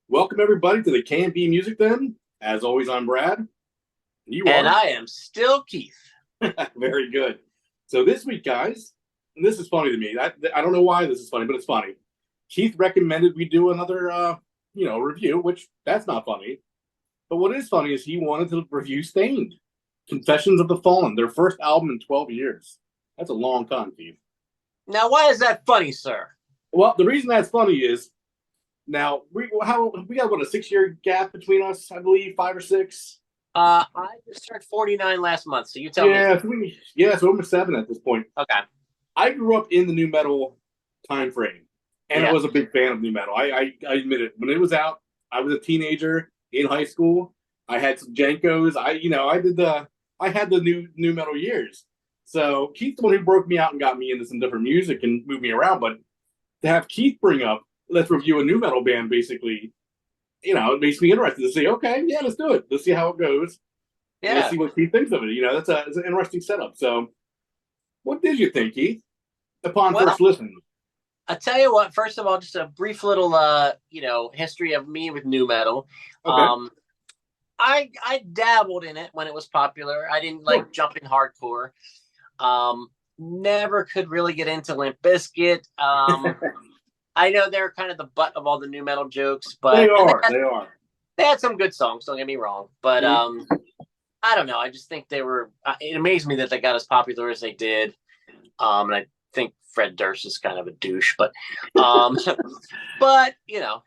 Welcome everybody to the K&B Music Den. As always, I'm Brad. You And are I am still Keith. very good. So this week, guys, and this is funny to me. I don't know why this is funny, but it's funny. Keith recommended we do another, review, which that's not funny. But what is funny is he wanted to review Stained, Confessions of the Fallen, their first album in 12 years. That's a long time, Keith. Now, why is that funny, sir? Well, the reason that's funny is now we got what, a 6 year gap between us, I believe, 5 or 6. I just turned 49 last month, so you tell me. So I'm 7 at this point. Okay. I grew up in the new metal time frame, and I Yeah. was a big fan of new metal. I admit it. When it was out, I was a teenager in high school. I had some Jankos. I had the new metal years. So Keith's the one who broke me out and got me into some different music and moved me around. But to have Keith bring up, let's review a new metal band, basically, it makes me interested to see. Okay, yeah, let's do it. Let's see how it goes. And let's Yeah. see what Keith thinks of it. It's an interesting setup. So, what did you think, Keith, upon Well, first listen? I tell you what, first of all, just a brief little history of me with new metal. Okay, Um I dabbled in it when it was popular. I didn't sure. like jump in hardcore. Never could really get into Limp Bizkit. I know they're kind of the butt of all the new metal jokes, They but and are. They are. they had some good songs, don't get me wrong. But Mhm. I don't know. I just think they were. It amazed me that they got as popular as they did. And I think Fred Durst is kind of a douche, um, but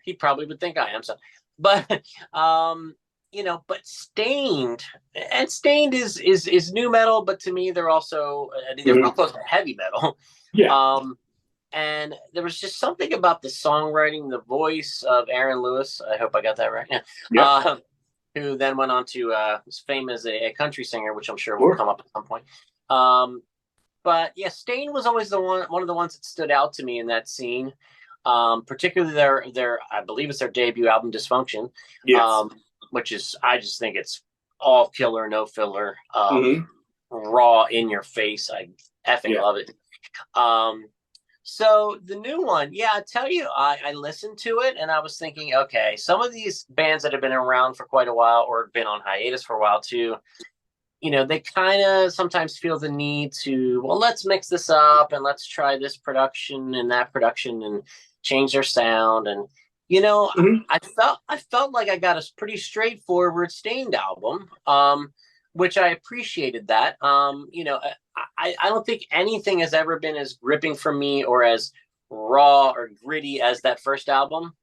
he probably would think I am. So, but but Stained is new metal, but to me they're also they're real Mhm. close to heavy metal. Yeah. Um, and there was just something about the songwriting, the voice of Aaron Lewis. I hope I got that right. Yeah. Yep. Uh, who then went on to was famous as a country singer, which I'm sure will Sure. come up at some point. Um, but yeah, Stain was always the one of the ones that stood out to me in that scene. Particularly their I believe it's their debut album, Dysfunction, Yes. um, which is I just think it's all killer, no filler, Hmm. raw in your face. I effing Yeah. love it. Um, so the new one, yeah, I tell you, I listened to it and I was thinking, okay, some of these bands that have been around for quite a while or been on hiatus for a while too, they kind of sometimes feel the need to, well, let's mix this up and let's try this production and that production and change their sound. And Hmm. I felt like I got a pretty straightforward Stained album, which I appreciated that. I don't think anything has ever been as gripping for me or as raw or gritty as that first album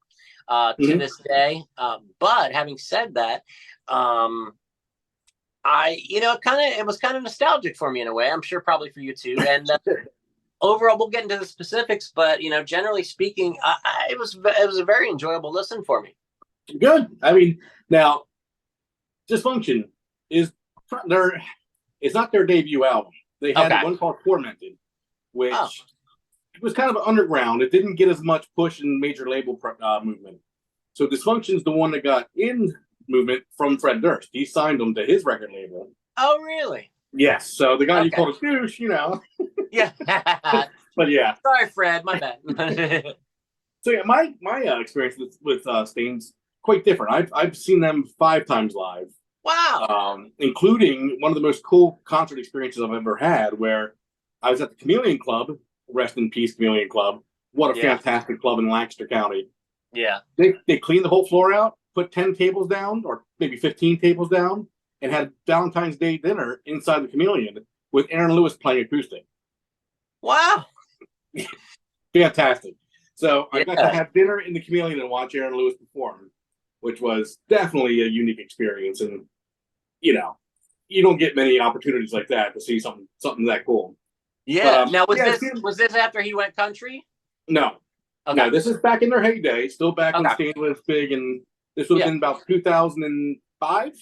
to Hmm. this day. But having said that, um, it was kind of nostalgic for me in a way. I'm sure probably for you too. And overall, we'll get into the specifics, but generally speaking, it was a very enjoyable listen for me. Good. I mean, now Dysfunction is their. It's not their debut album. They had Okay. one called Tormented, Oh, which was kind of underground. It didn't get as much push in major label movement. So Dysfunction's the one that got in movement from Fred Durst. He signed them to his record label. oh, really? Yes. So the guy you Okay. called a douche. Yeah. But yeah. Sorry, Fred. My bad. So yeah, my experience with Stains quite different. I've seen them 5 times live, Wow. including one of the most cool concert experiences I've ever had, where I was at the Chameleon Club. Rest in peace, Chameleon Club. What a Yeah. fantastic club in Lancaster County. Yeah. They cleaned the whole floor out, put 10 tables down, or maybe 15 tables down, and had Valentine's Day dinner inside the Chameleon with Aaron Lewis playing acoustic. Wow. Fantastic. So I got to Yeah. have dinner in the Chameleon and watch Aaron Lewis perform, which was definitely a unique experience. And you know, you don't get many opportunities like that to see something that cool. But Yeah. Now, was yeah, this was this after he went country? no, Okay. no, this is back in their heyday, still back when Okay. Stain was big, and this would have Yeah. been about 2005,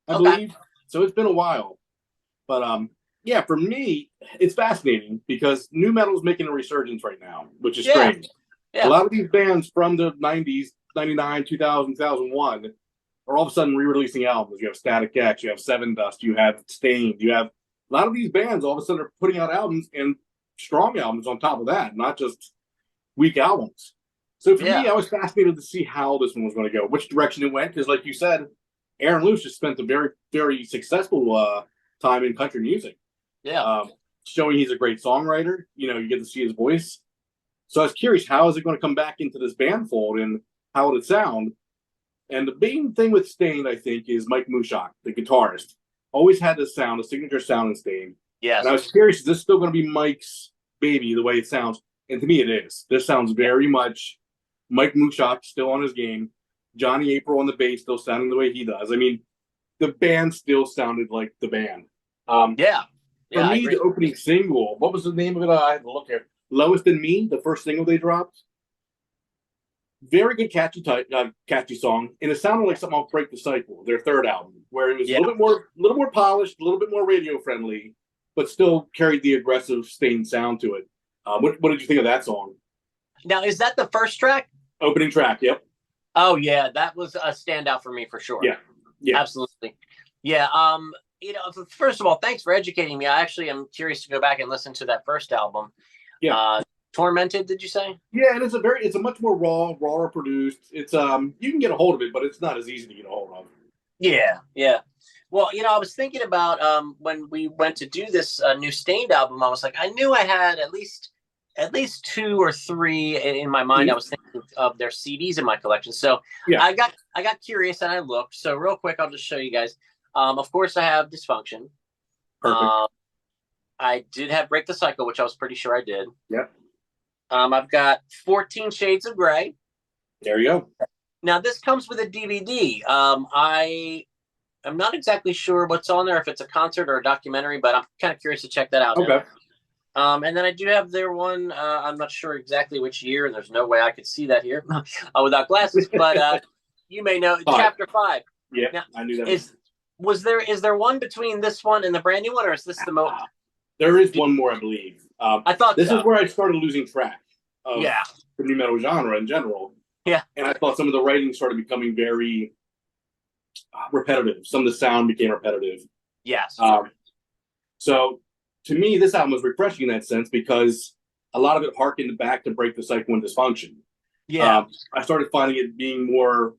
I Okay. believe. So it's been a while. But yeah, for me, it's fascinating because new metal is making a resurgence right now, which is Yeah. strange. A Yeah. lot of these bands from the 90s, 99, 2000, 2001 are all of a sudden re-releasing albums. You have Static X, you have Seven Dust, you have Stained, you have a lot of these bands all of a sudden are putting out albums and strong albums on top of that, not just weak albums. So for Yeah. me, I was fascinated to see how this one was going to go, which direction it went, because like you said, Aaron Lewis just spent a very, very successful time in country music, Yeah. showing he's a great songwriter. You get to see his voice. So I was curious, how is it going to come back into this band fold and how would it sound? And the main thing with Staind, I think, is Mike Mushak, the guitarist. Always had this sound, a signature sound in Staind. Yes. And I was curious, is this still going to be Mike's baby, the way it sounds? And to me, it is. This sounds very much Mike Mushak still on his game. Johnny April on the bass still sounding the way he does. I mean, the band still sounded like the band. Yeah. For Yeah, I me, agree. the opening single, what was the name of it? I had to look here. Lowest in Me, the first single they dropped. Very good, catchy song, and it sounded like something off Break the Cycle, their third album, where it was Yeah. a little more polished, a little bit more radio friendly, but still carried the aggressive, Staind sound to it. What did you think of that song? Now, is that the first track? Opening track, yep. Oh yeah, that was a standout for me for sure. Yeah. Absolutely. Yeah. First of all, thanks for educating me. I actually am curious to go back and listen to that first album. Yeah. Tormented, did you say? Yeah, and it's a much more rawer produced. It's you can get a hold of it, but it's not as easy to get a hold of. Yeah. Well, I was thinking about when we went to do this new Staind album. I was like, I knew I had at least 2 or 3 in my mind. Mhm. I was thinking of their CDs in my collection. So Yeah. I got curious and I looked. So real quick, I'll just show you guys. Of course, I have Dysfunction. Perfect. I did have Break the Cycle, which I was pretty sure I did. Yep. I've got 14 Shades of Grey. There you go. Now, this comes with a DVD. I'm not exactly sure what's on there, if it's a concert or a documentary, but I'm kind of curious to check that out. Okay. Now. And then I do have their one. I'm not sure exactly which year, and there's no way I could see that here without glasses. But you may know 5. Chapter 5. Yeah, now, I knew that. Is there one between this one and the brand new one, or is this the most? There is one more, I believe. I thought this so. is where I started losing track of Yeah. the new metal genre in general. Yeah. And I thought some of the writing started becoming very repetitive. Some of the sound became repetitive. Yes. So to me, this album was refreshing in that sense because a lot of it harkened back to Break the Cycle and Dysfunction. Yeah. I started finding it being more.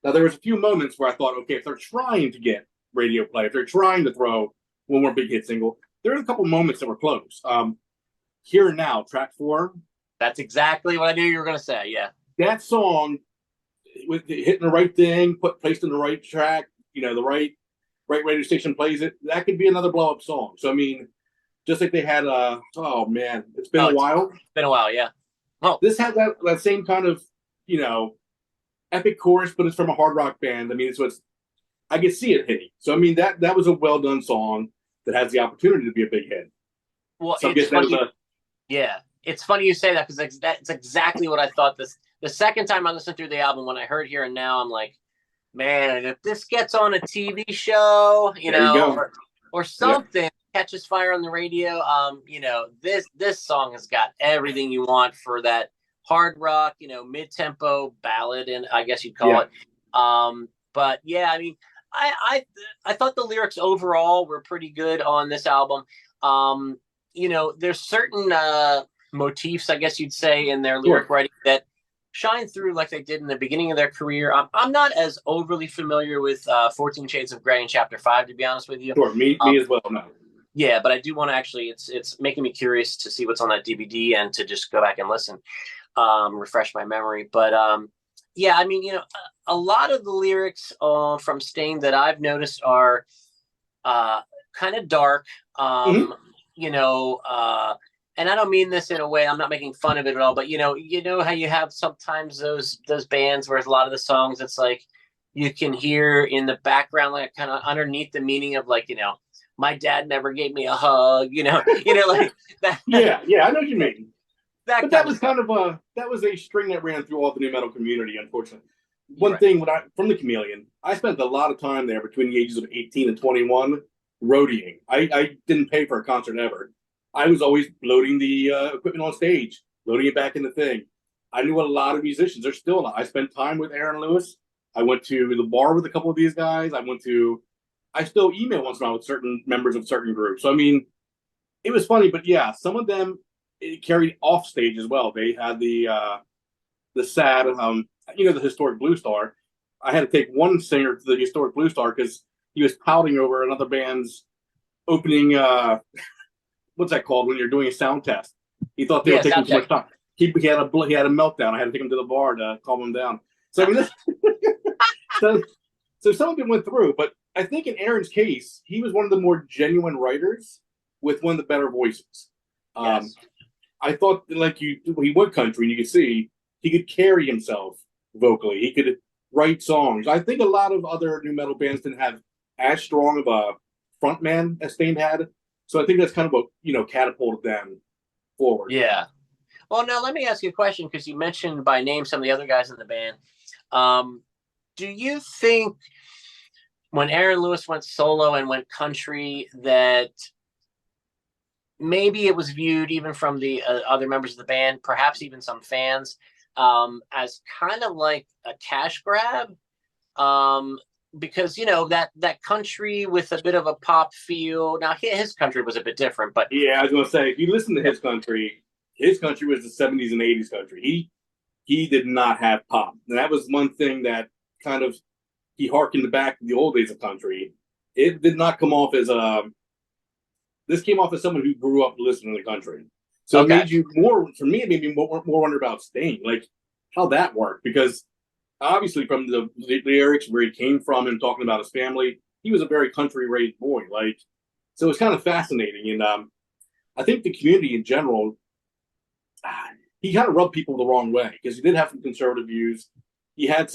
Now, there was a few moments where I thought, okay, if they're trying to get radio play, if they're trying to throw one more big hit single, there were a couple moments that were close. Here and Now, track 4. That's exactly what I knew you were going to say. Yeah. That song, with hitting the right thing, placed in the right track, the right radio station plays it, that could be another blow up song. So, I mean, just like they had, oh man, it's been a while. It's been a while, yeah. Well, this had that same kind of, epic chorus, but it's from a hard rock band. I mean, I could see it hitting. So, I mean, that was a well done song that has the opportunity to be a big hit. Well, so it's funny. Yeah, it's funny you say that because that's exactly what I thought. The second time I listened through the album, when I heard Here and Now, I'm like, man, if this gets on a TV show, or something, catches fire on the radio, this song has got everything you want for that hard rock, mid-tempo ballad, and I guess you'd call it. But yeah, I mean, I thought the lyrics overall were pretty good on this album. There's certain motifs, I guess you'd say, in their lyric writing that shine through like they did in the beginning of their career. I'm not as overly familiar with 14 Shades of Grey and Chapter 5, to be honest with you. Sure, me as well. No. Yeah, but I do want to actually, it's making me curious to see what's on that DVD and to just go back and listen, refresh my memory. But yeah, I mean, a lot of the lyrics from Staind that I've noticed are kind of dark, and I don't mean this in a way, I'm not making fun of it at all, but you know how you have sometimes those bands where a lot of the songs, it's like you can hear in the background, like kind of underneath the meaning of like, my dad never gave me a hug, like that. Yeah, I know what you mean. That was a string that ran through all the new metal community, unfortunately. One thing from the Chameleon, I spent a lot of time there between the ages of 18 and 21 roadieing. I didn't pay for a concert ever. I was always loading the equipment on stage, loading it back in the thing. I knew a lot of musicians. There's still not. I spent time with Aaron Lewis. I went to the bar with a couple of these guys. I still email once in a while with certain members of certain groups. So, I mean, it was funny, but yeah, some of them it carried off stage as well. They had the the sad, the historic Blue Star. I had to take one singer to the historic Blue Star because he was pouting over another band's opening. What's that called when you're doing a sound test? He thought they were Yeah, taking sound too much check. time. He had a meltdown. I had to take him to the bar to calm him down. So I mean, so so some of it went through, but I think in Aaron's case, he was one of the more genuine writers with one of the better voices. Um, Yes. I thought like he went country, and you could see he could carry himself vocally. He could write songs. I think a lot of other new metal bands didn't have as strong of a frontman as Stained had. So I think that's kind of what catapulted them forward. Yeah. Well, now let me ask you a question because you mentioned by name some of the other guys in the band. Um, do you think when Aaron Lewis went solo and went country that maybe it was viewed even from the other members of the band, perhaps even some fans, as kind of like a cash grab? Um, because that country with a bit of a pop feel. Now his country was a bit different, but Yeah, I was gonna say if you listen to his country was the '70s and '80s country. He did not have pop, and that was one thing that kind of he harkened back to the old days of country. It did not come off as a. This came off as someone who grew up listening to country, so it okay. made you more. For me, it made me more wonder about Sting, like how that worked, because obviously from the lyrics where he came from and talking about his family, he was a very country raised boy. Like, so it's kind of fascinating, and I think the community in general, he kind of rubbed people the wrong way because he did have some conservative views. He got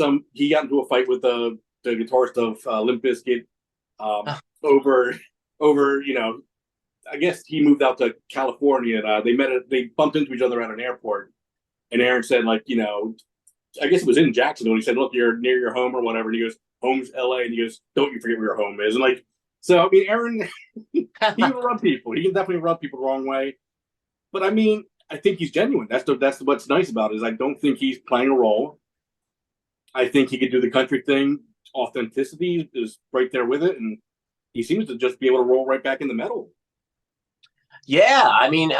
into a fight with the guitarist of Limp Bizkit over I guess he moved out to California and they bumped into each other at an airport, and Aaron said like I guess it was in Jacksonville. He said, "Look, you're near your home or whatever." And he goes, "Home's L.A." And he goes, "Don't you forget where your home is." And like, so I mean, Aaron, he can rub people. He can definitely rub people the wrong way. But I mean, I think he's genuine. That's what's nice about it is I don't think he's playing a role. I think he could do the country thing. Authenticity is right there with it, and he seems to just be able to roll right back in the metal. Yeah, I mean,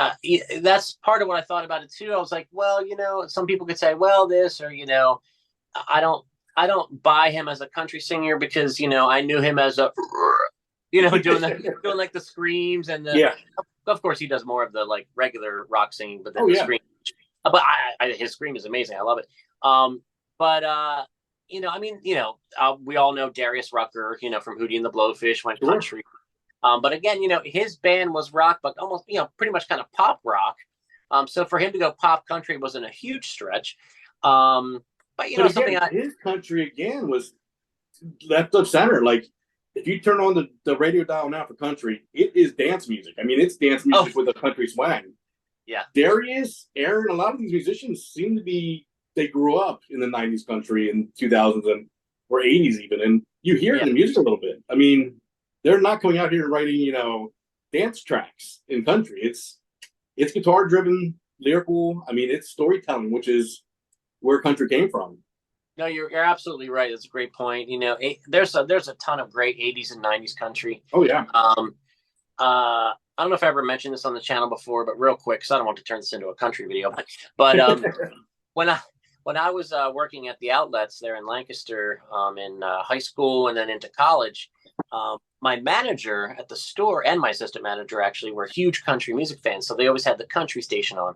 that's part of what I thought about it too. I was like, well, some people could say, well, this, or I don't, I don't buy him as a country singer because I knew him as a, doing like the screams and the. Yeah. Of course, he does more of the like regular rock singing, but then Oh the yeah. scream. But his scream is amazing. I love it. But I mean, we all know Darius Rucker, from Hootie and the Blowfish went Sure. country. But again, his band was rock, but almost, pretty much kind of pop rock. So for him to go pop country wasn't a huge stretch. But But something again, his country again was left of center. Like if you turn on the radio dial now for country, it is dance music. I mean, it's dance music with a country swang. Yeah. Darius, Aaron, a lot of these musicians seem to be they grew up in the '90s country and 2000s and or '80s even, and you hear it Yeah. in the music a little bit. I mean, they're not coming out here and writing dance tracks in country. It's guitar driven, lyrical. I mean, it's storytelling, which is where country came from. No, you're absolutely right. That's a great point. There's a ton of great '80s and '90s country. Oh yeah. I don't know if I ever mentioned this on the channel before, but real quick, because I don't want to turn this into a country video. But when I was working at the outlets there in Lancaster in high school and then into college, my manager at the store and my assistant manager actually were huge country music fans, so they always had the country station on.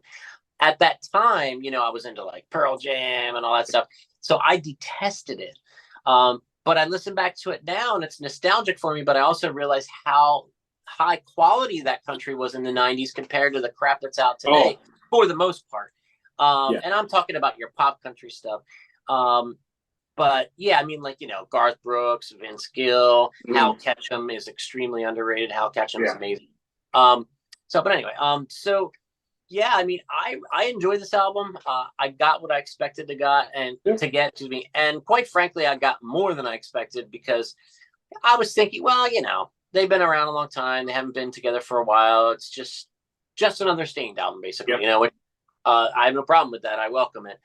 At that time, I was into like Pearl Jam and all that stuff, so I detested it. But I listen back to it now, and it's nostalgic for me. But I also realize how high quality that country was in the '90s compared to the crap that's out today, for the most part. Yeah. And I'm talking about your pop country stuff. But yeah, I mean, like, Garth Brooks, Vince Gill, Hal Ketchum is extremely underrated. Hal Ketchum is amazing. But anyway, so yeah, I mean, I enjoyed this album. I got what I expected to get to me. And quite frankly, I got more than I expected because I was thinking, well, they've been around a long time. They haven't been together for a while. It's just another Stained album, basically, which, I have no problem with that. I welcome it.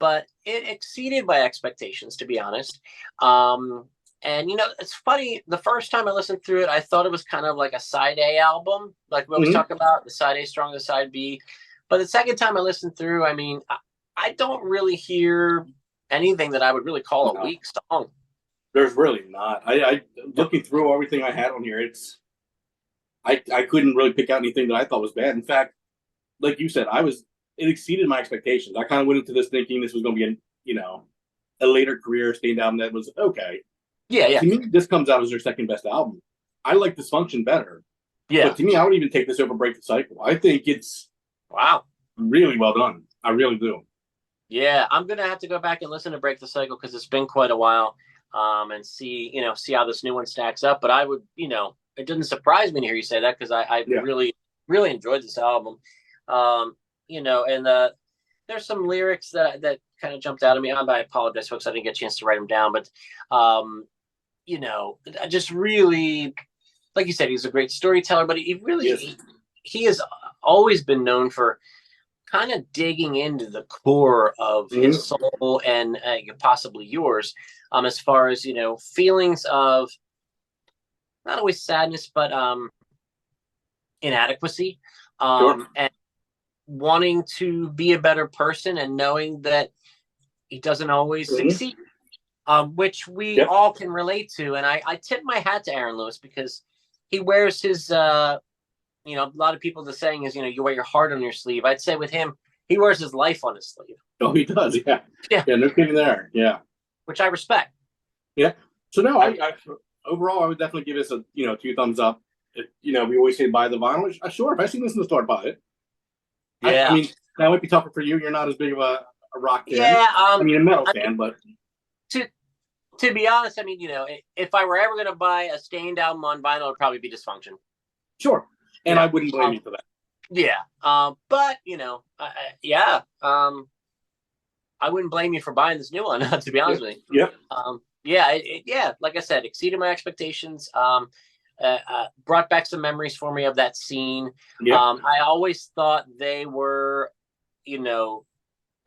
But it exceeded my expectations, to be honest. And it's funny. The first time I listened through it, I thought it was kind of like a side A album, like we always talk about the side A strong, the side B. But the second time I listened through, I mean, I don't really hear anything that I would really call a No, weak song. there's really not. I looking through everything I had on here, I couldn't really pick out anything that I thought was bad. In fact, like you said, it exceeded my expectations. I kind of went into this thinking this was going to be a later career Staying Down that was okay. Yeah, yeah, To me, this comes out as their second best album. I like Dysfunction better, yeah. but to me, I would even take this over Break the Cycle. I think it's Wow. really well done. I really do. Yeah, I'm gonna have to go back and listen to Break the Cycle because it's been quite a while, and see how this new one stacks up. But I would, it doesn't surprise me to hear you say that because I Yeah. really, really enjoyed this album. And there's some lyrics that kind of jumped out at me. I apologize, folks, I didn't get a chance to write them down, but I just really, like you said, he's a great storyteller, but he really Yes. he has always been known for kind of digging into the core of his soul and possibly yours, as far as feelings of not always sadness but inadequacy, Sure. and wanting to be a better person and knowing that he doesn't always Mhm. succeed, which we Yep. all can relate to. And I tip my hat to Aaron Lewis because he wears his a lot of people, the saying is, you wear your heart on your sleeve. I'd say with him, he wears his life on his sleeve. Oh, he does. Yeah. Yeah. Yeah. No kidding there. Yeah. Which I respect. Yeah. So no, I overall I would definitely give this a 2 thumbs up. We always say buy the vinyl. Sure, if I see this in the store, buy it. Yeah. I mean, that might be tougher for you. You're not as big of a rock fan. Yeah. I mean, a metal fan, but To be honest, I mean, if I were ever going to buy a Stained album on vinyl, it'd probably be Dysfunction. sure. And Yeah. I wouldn't blame you for that. Yeah. But yeah. I wouldn't blame you for buying this new one. To be honest with you. Yep. Yeah. Like I said, exceeded my expectations. Brought back some memories for me of that scene. Yep. I always thought they were,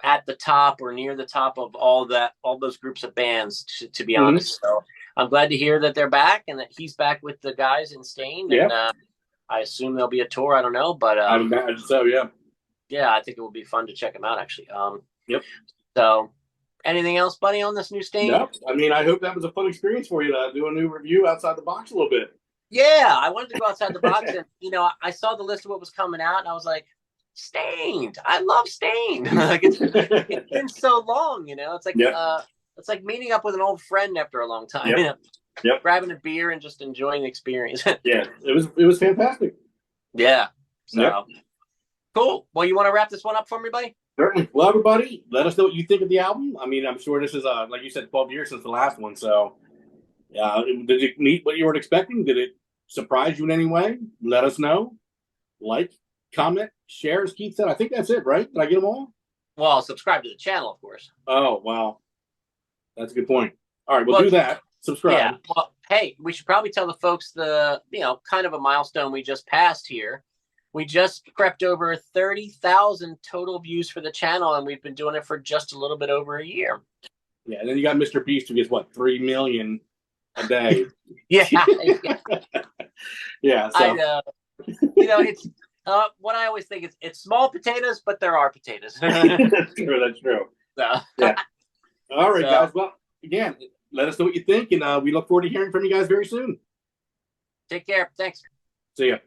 at the top or near the top of all those groups of bands, to be honest. So I'm glad to hear that they're back and that he's back with the guys in Stained. Yep. And I assume there'll be a tour. I don't know, but I would imagine so. Yeah. yeah, I think it will be fun to check them out. Actually. Yep. So, anything else, buddy, on this new Stained? No, I mean, I hope that was a fun experience for you to do a new review outside the box a little bit. Yeah, I wanted to go outside the box, and I saw the list of what was coming out, and I was like, Stained. I love Stained. Like it's been so long, It's like it's like meeting up with an old friend after a long time. Yep. Yep. Grabbing a beer and just enjoying the experience. Yeah, it was fantastic. Yeah. So Yep. cool. Well, you want to wrap this one up for me, buddy? Certainly. Well, everybody, let us know what you think of the album. I mean, I'm sure this is like you said, 12 years since the last one. So, did it meet what you were expecting? Did it surprise you in any way? Let us know. Like, comment, share, as Keith said. I think that's it, right? Did I get them all? Well, subscribe to the channel, of course. Oh, wow. That's a good point. All right, we'll do that. Subscribe. Yeah. Well, hey, we should probably tell the folks kind of a milestone we just passed here. We just crept over 30,000 total views for the channel, and we've been doing it for just a little bit over a year. Yeah, and then you got Mr. Beast, who gets, 3 million a day? Yeah. Yeah, so. I know. It's what I always think is it's small potatoes, but there are potatoes. That's true. So. Yeah. All right, guys. Well, again, let us know what you think, and we look forward to hearing from you guys very soon. Take care. Thanks. See ya.